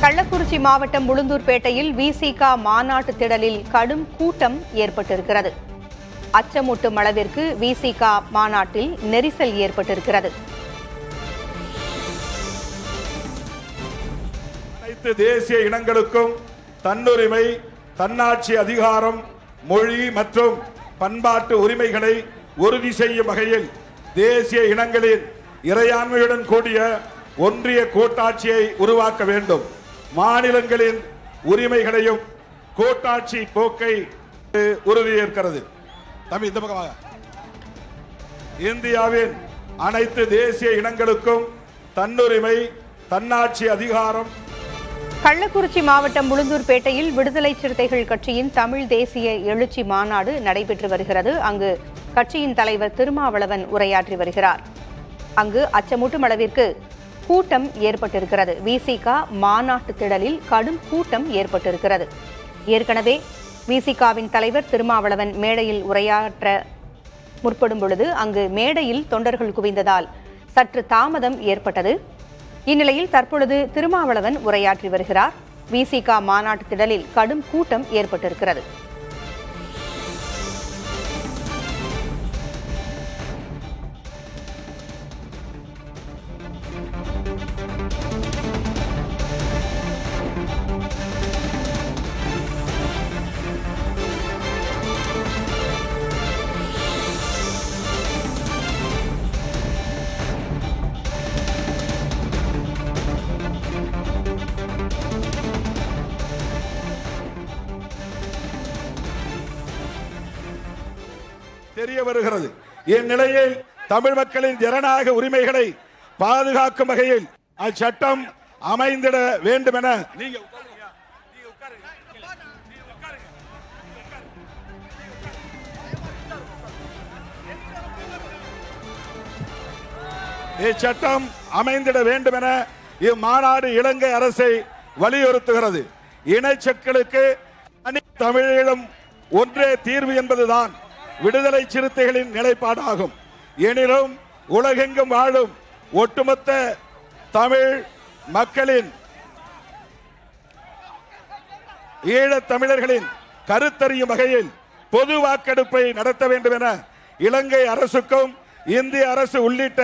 கள்ளக்குறிச்சி மாவட்டம் உளுந்தூர்பேட்டையில் விசிக மாநாட்டு திடலில் கடும் கூட்டம் ஏற்பட்டிருக்கிறது. அச்சமூட்டும் அளவிற்கு விசிக மாநாட்டில் நெரிசல் ஏற்பட்டிருக்கிறது. அனைத்து தேசிய இனங்களுக்கும் தன்னுரிமை, தன்னாட்சி அதிகாரம், மொழி மற்றும் பண்பாட்டு உரிமைகளை உறுதி செய்யும் வகையில் தேசிய இனங்களின் இறையாண்மையுடன் கூடிய ஒன்றிய கூட்டாட்சியை உருவாக்க வேண்டும். மாநிலங்களின் உரிமைகளையும் கூட்டாட்சி போக்கை உறுதியேற்கிறது. இந்த பக்கமாக இந்தியாவின் அனைத்து தேசிய இனங்களுக்கும் தன்னுரிமை, தன்னாட்சி அதிகாரம். கள்ளக்குறிச்சி மாவட்டம் உளுந்தூர்பேட்டையில் விடுதலை சிறுத்தைகள் கட்சியின் தமிழ் தேசிய எழுச்சி மாநாடு நடைபெற்று வருகிறது. அங்கு கட்சியின் தலைவர் திருமாவளவன் உரையாற்றி வருகிறார். அங்கு அச்சமூட்டும் அளவிற்கு கூட்டம் ஏற்பட்டிருக்கிறது. விசிக மாநாட்டு திடலில் கடும் கூட்டம் ஏற்பட்டிருக்கிறது. ஏற்கனவே விசிகவின் தலைவர் திருமாவளவன் மேடையில் உரையாற்ற முற்படும் பொழுது அங்கு மேடையில் தொண்டர்கள் குவிந்ததால் சற்று தாமதம் ஏற்பட்டது. இந்நிலையில் தற்பொழுது திருமாவளவன் உரையாற்றி வருகிறார். விசிக மாநாட்டு திடலில் கடும் கூட்டம் ஏற்பட்டிருக்கிறது. தெரிய வருகிறது. இந்நிலையில் தமிழ் மக்களின் ஜனநாயக உரிமைகளை பாதுகாக்கும் வகையில் அச்சட்டம் அமைந்திட வேண்டும் என இச்சட்டம் அமைந்திட வேண்டும் என இம்மாநாடு இலங்கை அரசை வலியுறுத்துகிறது. இனச்சொற்களுக்கு தமிழீழம் ஒன்றே தீர்வு என்பதுதான் விடுதலை சிறுத்தைகளின் நிலைப்பாடாகும். எனினும் உலகெங்கும் வாழும் ஒட்டுமொத்த தமிழ் மக்களின், ஈழத் தமிழர்களின் கருத்தறியும் வகையில் பொது வாக்கெடுப்பை நடத்த வேண்டும் என இலங்கை அரசுக்கும் இந்திய அரசு உள்ளிட்ட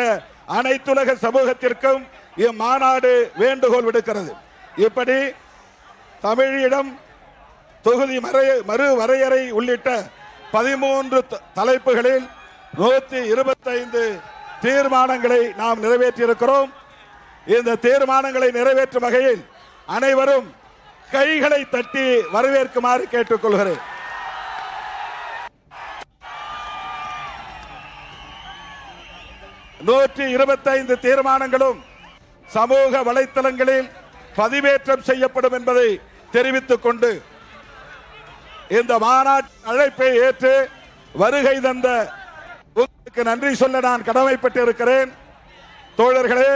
அனைத்துலக சமூகத்திற்கும் இம்மாநாடு வேண்டுகோள் விடுக்கிறது. இப்படி தமிழீழம் தொகுதி மறு வரையறை உள்ளிட்ட 13 தலைப்புகளில் 125 தீர்மானங்களை நாம் நிறைவேற்றியிருக்கிறோம். இந்த தீர்மானங்களை நிறைவேற்றும் வகையில் அனைவரும் கைகளை தட்டி வரவேற்குமாறு கேட்டுக்கொள்கிறேன். நூற்றி 25 தீர்மானங்களும் சமூக வலைத்தளங்களில் பதிவேற்றம் செய்யப்படும் என்பதை தெரிவித்துக் கொண்டு இந்த மாநாட்டு அழைப்பை ஏற்று வருகை தந்த உங்களுக்கு நன்றி சொல்ல நான் கடமைப்பட்டிருக்கிறேன். தோழர்களே,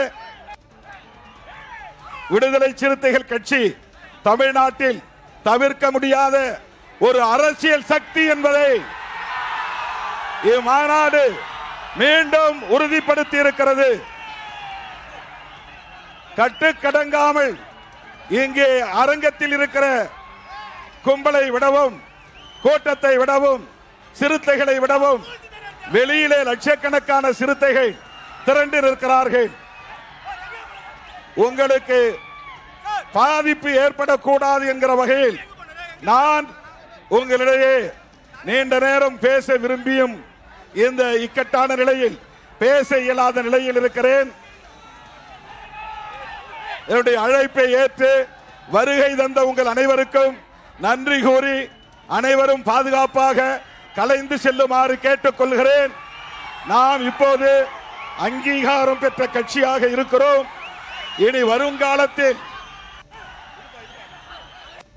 விடுதலை சிறுத்தைகள் கட்சி தமிழ்நாட்டில் தவிர்க்க முடியாத ஒரு அரசியல் சக்தி என்பதை இம்மாநாடு மீண்டும் உறுதிப்படுத்தி இருக்கிறது. கட்டுக்கடங்காமல் இங்கே அரங்கத்தில் இருக்கிற கும்பலை விடவும், கூட்டத்தை விடவும், சிறுத்தைகளை விடவும் வெளியிலே லட்சக்கணக்கான சிறுத்தைகள் திரண்டு நிற்கிறார்கள். உங்களுக்கு பாதிப்பு ஏற்படக்கூடாது என்கிற வகையில் நான் உங்களிடையே நீண்ட நேரம் பேச விரும்பியும் இந்த இக்கட்டான நிலையில் பேச இயலாத நிலையில் இருக்கிறேன். என்னுடைய அழைப்பை ஏற்று வருகை தந்த உங்கள் அனைவருக்கும் நன்றி கூறி அனைவரும் பாதுகாப்பாக கலைந்து செல்லுமாறு கேட்டுக்கொள்கிறேன். நாம் இப்போது அங்கீகாரம் பெற்ற கட்சியாக இருக்கிறோம். இனி வருங்காலத்தில்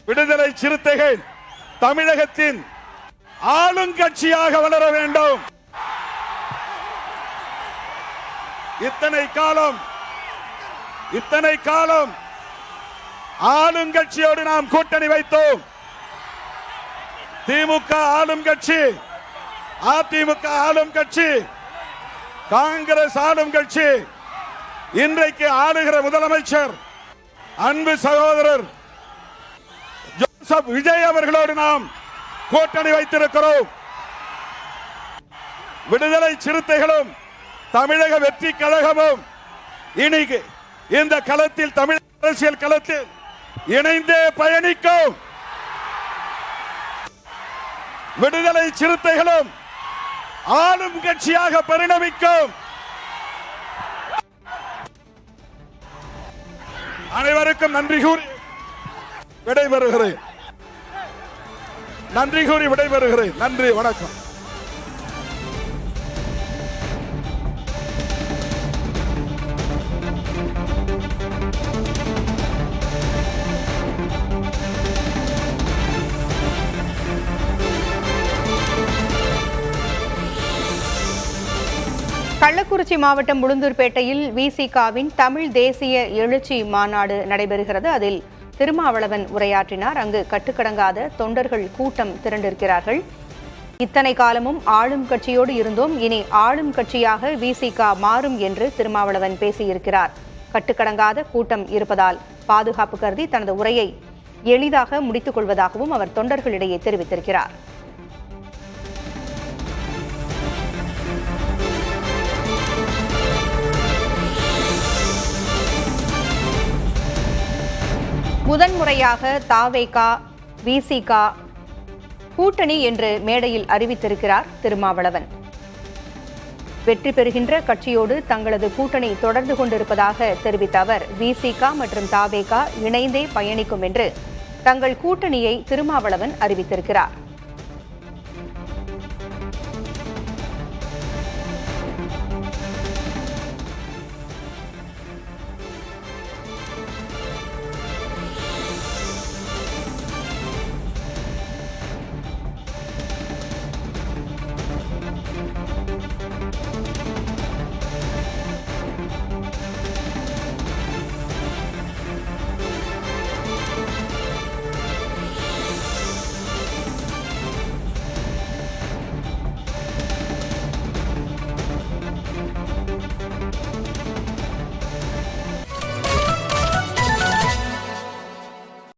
விடுதலை சிறுத்தைகள் தமிழகத்தின் ஆளுங்கட்சியாக வளர வேண்டும். இத்தனை காலம் ஆளுங்கட்சியோடு நாம் கூட்டணி வைத்தோம். திமுக ஆளும் கட்சி, அதிமுக ஆளும் கட்சி, காங்கிரஸ் ஆளும் கட்சி, இன்றைக்கு ஆளுகிற முதலமைச்சர் அன்பு சகோதரர் ஜோசப் விஜய் அவர்களோடு நாம் கூட்டணி வைத்திருக்கிறோம். விடுதலை சிறுத்தைகளும் தமிழக வெற்றி கழகமும் இன்னைக்கு இந்த களத்தில், தமிழக அரசியல் களத்தில் இணைந்தே பயணிக்கும். விடுதலை சிறுத்தைகளும் ஆளும் கட்சியாக பரிணமிக்கும். அனைவருக்கும் நன்றி கூறி விடைபெறுகிறேன். நன்றி, வணக்கம். கள்ளக்குறிச்சி மாவட்டம் உளுந்தூர்பேட்டையில் விசிகாவின் தமிழ் தேசிய எழுச்சி மாநாடு நடைபெறுகிறது. அதில் திருமாவளவன் உரையாற்றினார். அங்கு கட்டுக்கடங்காத தொண்டர்கள் கூட்டம் திரண்டிருக்கிறார்கள். இத்தனை காலமும் ஆளும் கட்சியோடு இருந்தோம், இனி ஆளும் கட்சியாக விசிகா மாறும் என்று திருமாவளவன் பேசியிருக்கிறார். கட்டுக்கடங்காத கூட்டம் இருப்பதால் பாதுகாப்பு கருதி தனது உரையை எளிதாக முடித்துக் கொள்வதாகவும் அவர் தொண்டர்களிடையே தெரிவித்திருக்கிறார். முதன்முறையாக தாவேகா விசிகா கூட்டணி என்று மேடையில் அறிவித்திருக்கிறார் திருமாவளவன். வெற்றி பெறுகின்ற கட்சியோடு தங்களது கூட்டணி தொடர்ந்து கொண்டிருப்பதாக தெரிவித்த அவர், விசிகா மற்றும் தாவேகா இணைந்தே பயணிக்கும் என்று தங்கள் கூட்டணியை திருமாவளவன் அறிவித்திருக்கிறார்.